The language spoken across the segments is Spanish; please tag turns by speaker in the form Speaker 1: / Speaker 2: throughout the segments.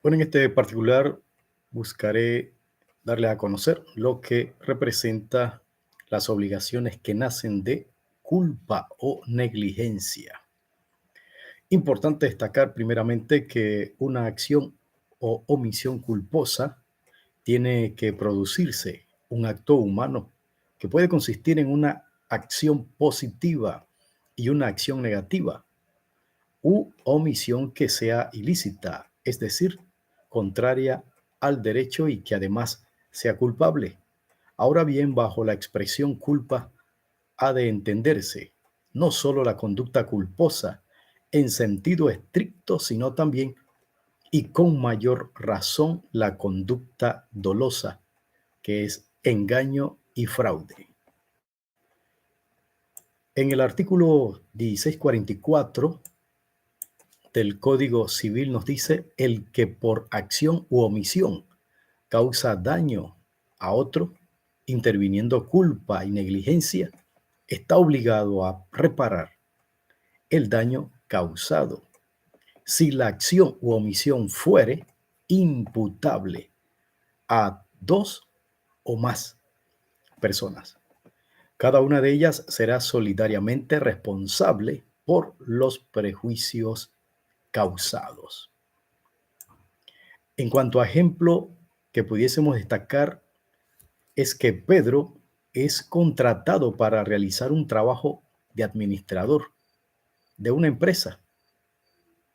Speaker 1: Bueno, en este particular buscaré darle a conocer lo que representa las obligaciones que nacen de culpa o negligencia. Importante destacar primeramente que una acción o omisión culposa tiene que producirse un acto humano que puede consistir en una acción positiva y una acción negativa u omisión que sea ilícita, es decir, contraria al derecho y que además sea culpable. Ahora bien, bajo la expresión culpa ha de entenderse no solo la conducta culposa en sentido estricto, sino también y con mayor razón la conducta dolosa, que es engaño y fraude. En el artículo 1644 del Código Civil nos dice el que por acción u omisión causa daño a otro, interviniendo culpa y negligencia, está obligado a reparar el daño causado. Si la acción u omisión fuere imputable a dos o más personas, cada una de ellas será solidariamente responsable por los prejuicios causados. En cuanto a ejemplo que pudiésemos destacar, es que Pedro es contratado para realizar un trabajo de administrador de una empresa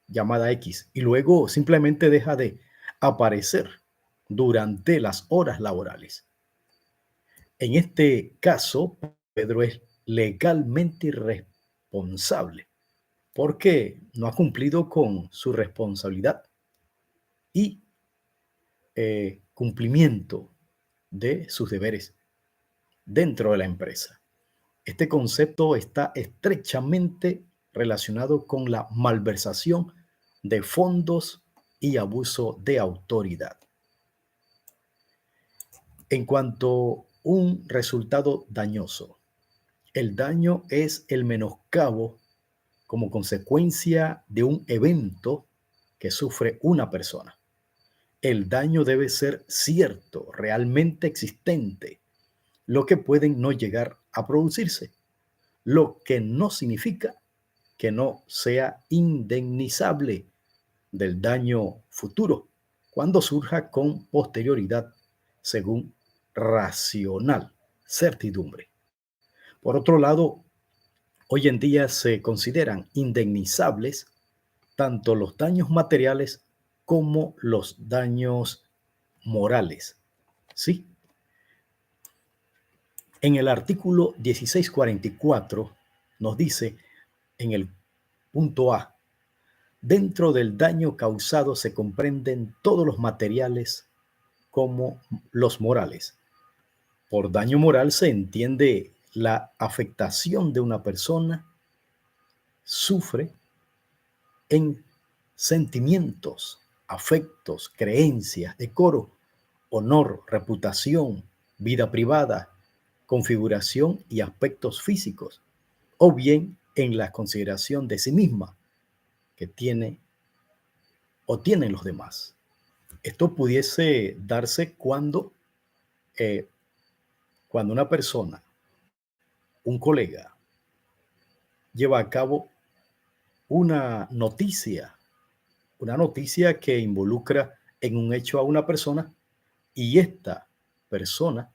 Speaker 1: llamada X y luego simplemente deja de aparecer durante las horas laborales. En este caso, Pedro es legalmente irresponsable porque no ha cumplido con su responsabilidad y cumplimiento de sus deberes dentro de la empresa. Este concepto está estrechamente relacionado con la malversación de fondos y abuso de autoridad. En cuanto a un resultado dañoso, el daño es el menoscabo como consecuencia de un evento que sufre una persona. El daño debe ser cierto, realmente existente, lo que pueden no llegar a producirse, lo que no significa que no sea indemnizable del daño futuro cuando surja con posterioridad según racional certidumbre. Por otro lado, hoy en día se consideran indemnizables tanto los daños materiales como los daños morales. ¿Sí? En el artículo 1644 nos dice en el punto A, dentro del daño causado se comprenden todos los materiales como los morales. Por daño moral se entiende la afectación de una persona sufre en sentimientos, afectos, creencias, decoro, honor, reputación, vida privada, configuración y aspectos físicos, o bien en la consideración de sí misma que tiene o tienen los demás. Esto pudiese darse eh, cuando una persona, un colega, lleva a cabo una noticia, una noticia que involucra en un hecho a una persona y esta persona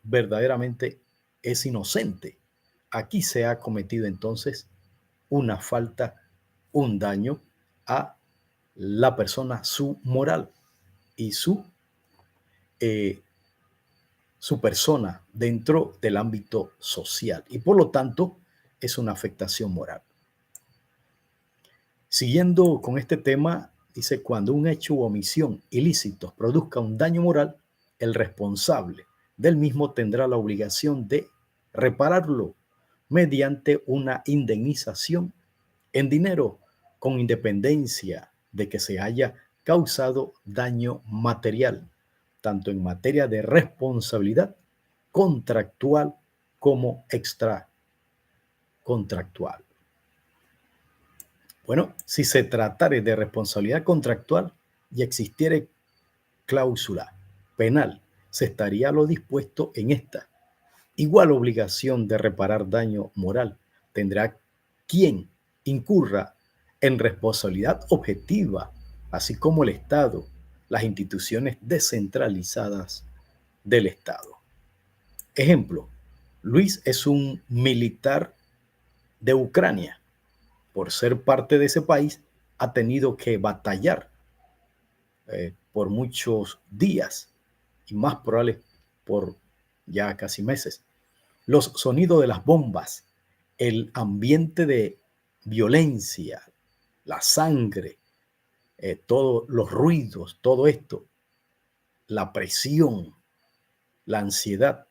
Speaker 1: verdaderamente es inocente. Aquí se ha cometido entonces una falta, un daño a la persona, su moral y eh, su persona dentro del ámbito social y por lo tanto es una afectación moral. Siguiendo con este tema, dice, cuando un hecho u omisión ilícitos produzca un daño moral, el responsable del mismo tendrá la obligación de repararlo mediante una indemnización en dinero, con independencia de que se haya causado daño material, tanto en materia de responsabilidad contractual como extracontractual. Bueno, si se tratare de responsabilidad contractual, y existiere cláusula penal, se estaría lo dispuesto en esta. Igual obligación de reparar daño moral tendrá quien incurra en responsabilidad objetiva, así como el Estado, las instituciones descentralizadas del Estado. Ejemplo, Luis es un militar de Ucrania. Por ser parte de ese país, ha tenido que batallar por muchos días y más probable por ya casi meses. Los sonidos de las bombas, el ambiente de violencia, la sangre, todos los ruidos, todo esto, la presión, la ansiedad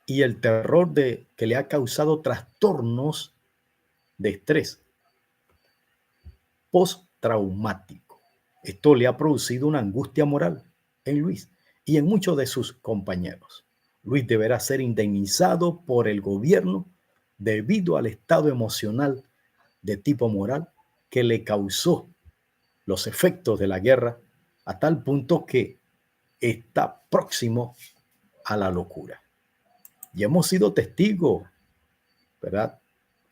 Speaker 1: y el terror que le ha causado trastornos de estrés postraumático. Esto le ha producido una angustia moral en Luis y en muchos de sus compañeros. Luis deberá ser indemnizado por el gobierno debido al estado emocional de tipo moral que le causó los efectos de la guerra a tal punto que está próximo a la locura. Y hemos sido testigos, ¿verdad?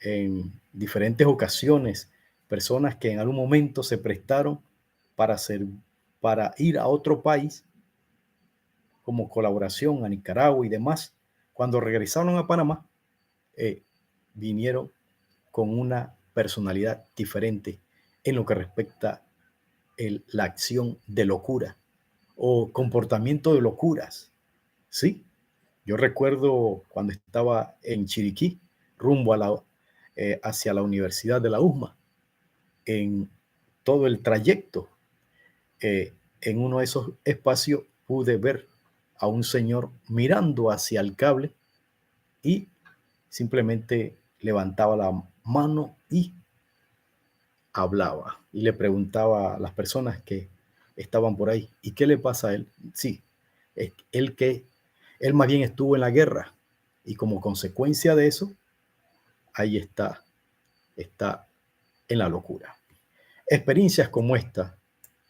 Speaker 1: En diferentes ocasiones, personas que en algún momento se prestaron para ir a otro país como colaboración a Nicaragua y demás. Cuando regresaron a Panamá, vinieron con una personalidad diferente en lo que respecta la acción de locura o comportamiento de locuras. Sí, yo recuerdo cuando estaba en Chiriquí, rumbo hacia la Universidad de la USMA, en todo el trayecto, en uno de esos espacios pude ver a un señor mirando hacia el cable y simplemente levantaba la mano y hablaba y le preguntaba a las personas que estaban por ahí, ¿y qué le pasa a él? Sí, es él más bien estuvo en la guerra y como consecuencia de eso, ahí está en la locura. Experiencias como esta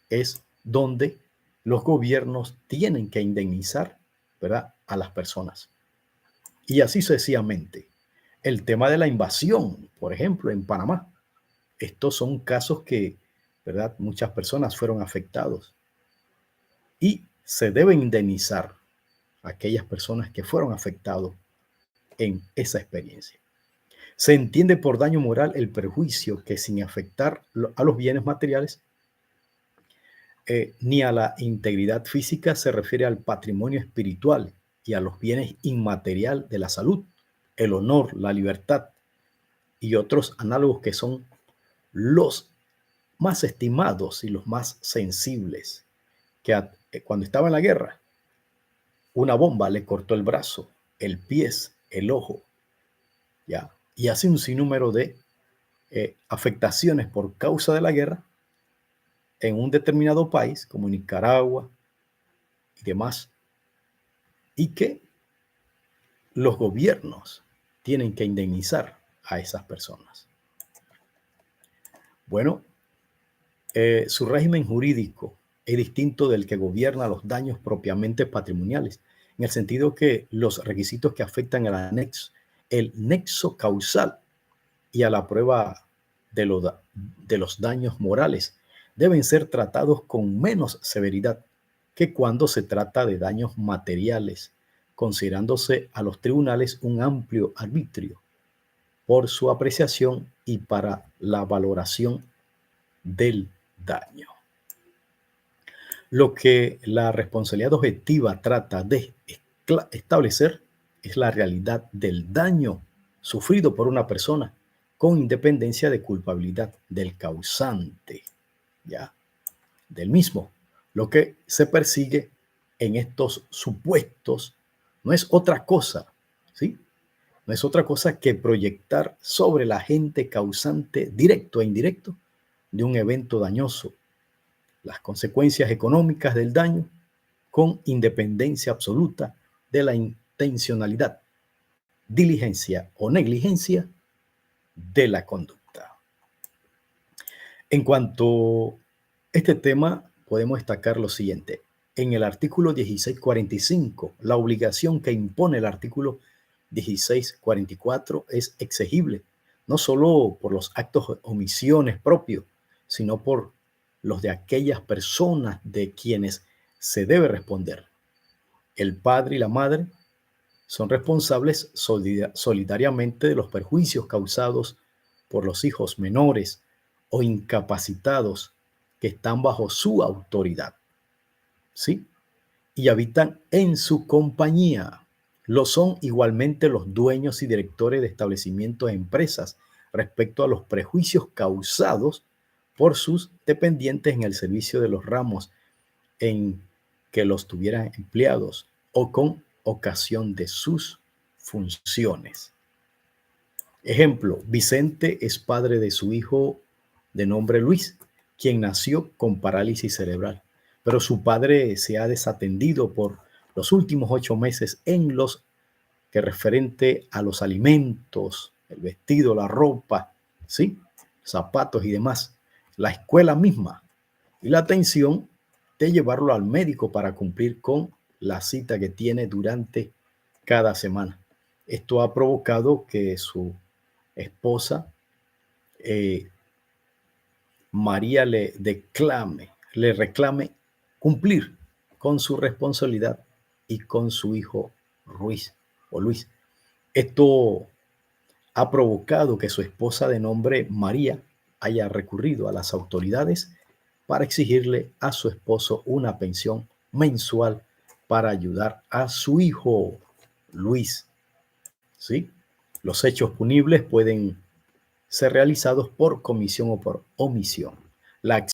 Speaker 1: es donde los gobiernos tienen que indemnizar, ¿verdad?, a las personas. Y así sucesivamente. El tema de la invasión, por ejemplo, en Panamá. Estos son casos que, ¿verdad?, muchas personas fueron afectados. Y se deben indemnizar a aquellas personas que fueron afectados en esa experiencia. Se entiende por daño moral el perjuicio que sin afectar a los bienes materiales ni a la integridad física se refiere al patrimonio espiritual y a los bienes inmaterial de la salud, el honor, la libertad y otros análogos que son los más estimados y los más sensibles, que cuando estaba en la guerra, una bomba le cortó el brazo, el pie, el ojo, ¿ya? Y así un sinnúmero de afectaciones por causa de la guerra en un determinado país, como Nicaragua y demás, y que los gobiernos tienen que indemnizar a esas personas. Bueno, su régimen jurídico es distinto del que gobierna los daños propiamente patrimoniales, en el sentido que los requisitos que afectan el nexo causal y a la prueba de los daños morales deben ser tratados con menos severidad que cuando se trata de daños materiales, considerándose a los tribunales un amplio arbitrio por su apreciación y para la valoración del daño. Lo que la responsabilidad objetiva trata de establecer es la realidad del daño sufrido por una persona con independencia de culpabilidad del causante, ¿ya?, del mismo. Lo que se persigue en estos supuestos no es otra cosa, ¿sí? No es otra cosa que proyectar sobre el agente causante directo e indirecto de un evento dañoso las consecuencias económicas del daño con independencia absoluta de la intencionalidad, diligencia o negligencia de la conducta. En cuanto a este tema, podemos destacar lo siguiente. En el artículo 1645, la obligación que impone el artículo 1644 es exigible, no solo por los actos o omisiones propios, sino por los de aquellas personas de quienes se debe responder. El padre y la madre son responsables solidariamente de los perjuicios causados por los hijos menores o incapacitados que están bajo su autoridad, ¿sí? Y habitan en su compañía. Lo son igualmente los dueños y directores de establecimientos e empresas respecto a los prejuicios causados por sus dependientes en el servicio de los ramos en que los tuvieran empleados o con ocasión de sus funciones. Ejemplo, Vicente es padre de su hijo de nombre Luis, quien nació con parálisis cerebral, pero su padre se ha desatendido por los últimos 8 meses en los que referente a los alimentos, el vestido, la ropa, ¿sí? Zapatos y demás, la escuela misma y la atención de llevarlo al médico para cumplir con la cita que tiene durante cada semana. Esto ha provocado que su esposa, María, le reclame cumplir con su responsabilidad y con su hijo Ruiz o Luis. Esto ha provocado que su esposa de nombre María haya recurrido a las autoridades para exigirle a su esposo una pensión mensual para ayudar a su hijo Luis. ¿Sí? Los hechos punibles pueden ser realizados por comisión o por omisión. La